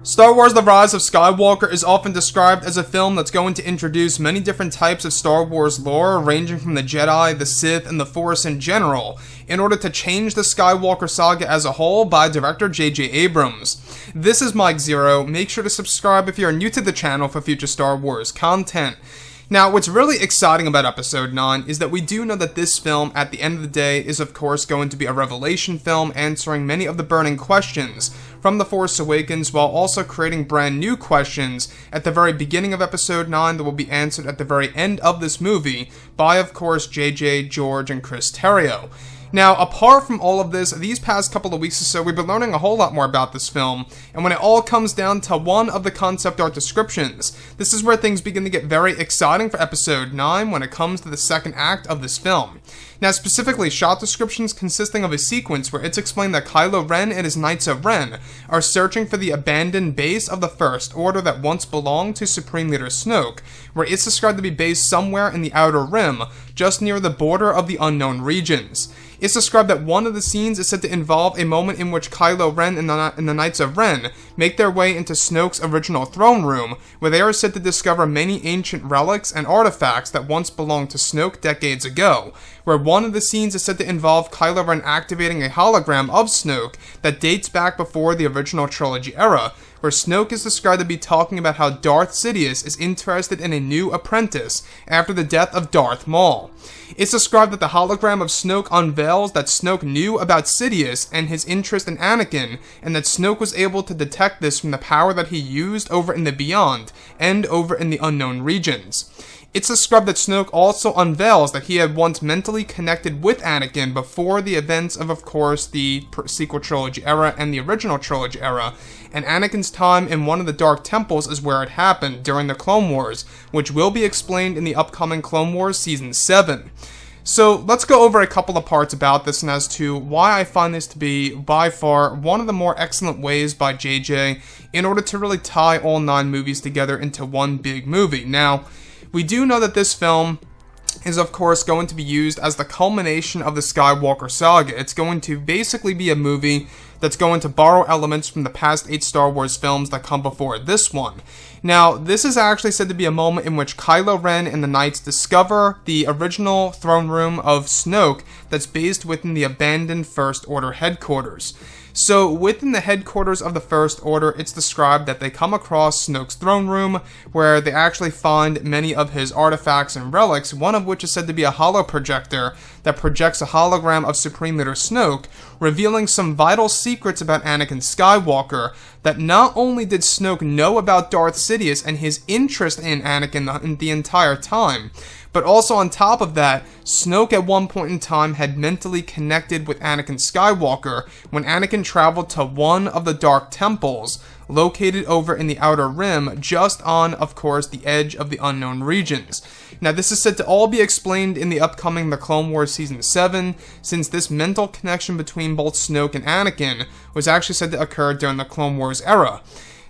Star Wars: The Rise of Skywalker is often described as a film that's going to introduce many different types of Star Wars lore, ranging from the Jedi, the Sith, and the Force in general, in order to change the Skywalker saga as a whole by director J.J. Abrams. This is Mike Zero. Make sure to subscribe if you are new to the channel for future Star Wars content. Now, what's really exciting about Episode 9 is that we do know that this film, at the end of the day, is of course going to be a revelation film answering many of the burning questions from The Force Awakens, while also creating brand new questions at the very beginning of Episode 9 that will be answered at the very end of this movie by, of course, JJ, George, and Chris Terrio. Now, apart from all of this, these past couple of weeks or so, we've been learning a whole lot more about this film, and when it all comes down to one of the concept art descriptions, this is where things begin to get very exciting for Episode 9 when it comes to the second act of this film. Now, specifically, shot descriptions consisting of a sequence where it's explained that Kylo Ren and his Knights of Ren are searching for the abandoned base of the First Order that once belonged to Supreme Leader Snoke, where it's described to be based somewhere in the Outer Rim, just near the border of the unknown regions. It's described that one of the scenes is said to involve a moment in which Kylo Ren and the Knights of Ren make their way into Snoke's original throne room, where they are said to discover many ancient relics and artifacts that once belonged to Snoke decades ago, where one of the scenes is said to involve Kylo Ren activating a hologram of Snoke that dates back before the original trilogy era, where Snoke is described to be talking about how Darth Sidious is interested in a new apprentice after the death of Darth Maul. It's described that the hologram of Snoke unveils that Snoke knew about Sidious and his interest in Anakin, and that Snoke was able to detect this from the power that he used over in the Beyond and over in the unknown regions. It's described that Snoke also unveils that he had once mentally connected with Anakin before the events of course, the sequel trilogy era and the original trilogy era, and Anakin's time in one of the Dark Temples is where it happened during the Clone Wars, which will be explained in the upcoming Clone Wars Season 7. So let's go over a couple of parts about this and as to why I find this to be by far one of the more excellent ways by JJ in order to really tie all 9 movies together into one big movie. Now, we do know that this film is of course going to be used as the culmination of the Skywalker saga. It's going to basically be a movie that's going to borrow elements from the past 8 Star Wars films that come before this one. Now, this is actually said to be a moment in which Kylo Ren and the Knights discover the original throne room of Snoke that's based within the abandoned First Order headquarters. So, within the headquarters of the First Order, it's described that they come across Snoke's throne room, where they actually find many of his artifacts and relics, one of which is said to be a holo projector that projects a hologram of Supreme Leader Snoke, revealing some vital secrets about Anakin Skywalker, that not only did Snoke know about Darth Sidious and his interest in Anakin the entire time, but also on top of that, Snoke at one point in time had mentally connected with Anakin Skywalker when Anakin traveled to one of the Dark Temples located over in the Outer Rim, just on, of course, the edge of the unknown regions. Now, this is said to all be explained in the upcoming The Clone Wars Season 7, since this mental connection between both Snoke and Anakin was actually said to occur during the Clone Wars era.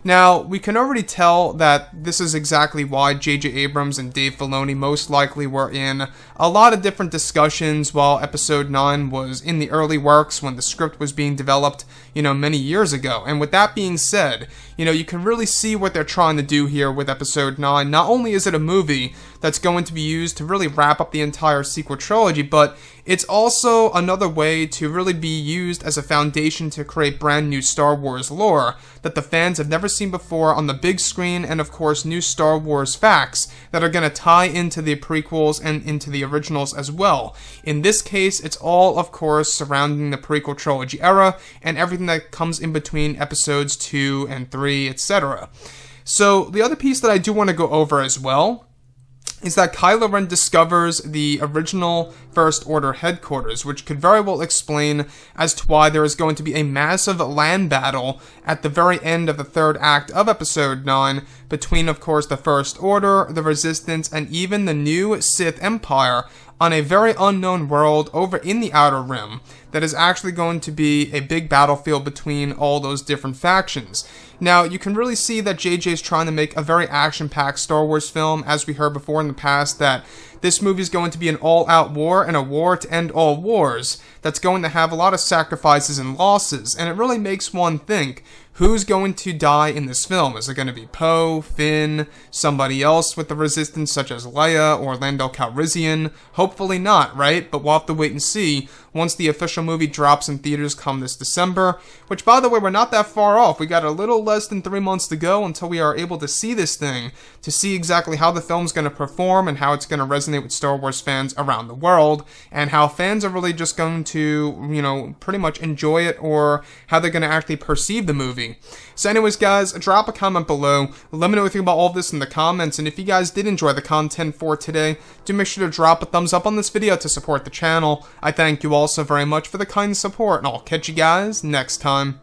Now, we can already tell that this is exactly why J.J. Abrams and Dave Filoni most likely were in a lot of different discussions while Episode 9 was in the early works when the script was being developed, many years ago. And with that being said, you can really see what they're trying to do here with Episode 9. Not only is it a movie that's going to be used to really wrap up the entire sequel trilogy, but it's also another way to really be used as a foundation to create brand new Star Wars lore that the fans have never seen before on the big screen, and of course new Star Wars facts that are going to tie into the prequels and into the originals as well. In this case, it's all of course surrounding the prequel trilogy era and everything that comes in between episodes 2 and 3, etc. So the other piece that I do want to go over as well is that Kylo Ren discovers the original First Order headquarters, which could very well explain as to why there is going to be a massive land battle at the very end of the third act of Episode 9 between, of course, the First Order, the Resistance, and even the new Sith Empire on a very unknown world over in the Outer Rim that is actually going to be a big battlefield between all those different factions. Now, you can really see that JJ is trying to make a very action-packed Star Wars film, as we heard before in the past, that this movie is going to be an all-out war and a war to end all wars that's going to have a lot of sacrifices and losses, and it really makes one think, who's going to die in this film? Is it going to be Poe, Finn, somebody else with the Resistance such as Leia or Lando Calrissian? Hopefully not, right? But we'll have to wait and see once the official movie drops in theaters come this December, which, by the way, we're not that far off. We got a little less than 3 months to go until we are able to see this thing, to see exactly how the film's going to perform and how it's going to resonate with Star Wars fans around the world, and how fans are really just going to, you know, pretty much enjoy it, or how they're going to actually perceive the movie. So anyways, guys, drop a comment below. Let me know what you think about all of this in the comments, and if you guys did enjoy the content for today, do make sure to drop a thumbs up on this video to support the channel. I thank you all so very much for the kind support, and I'll catch you guys next time.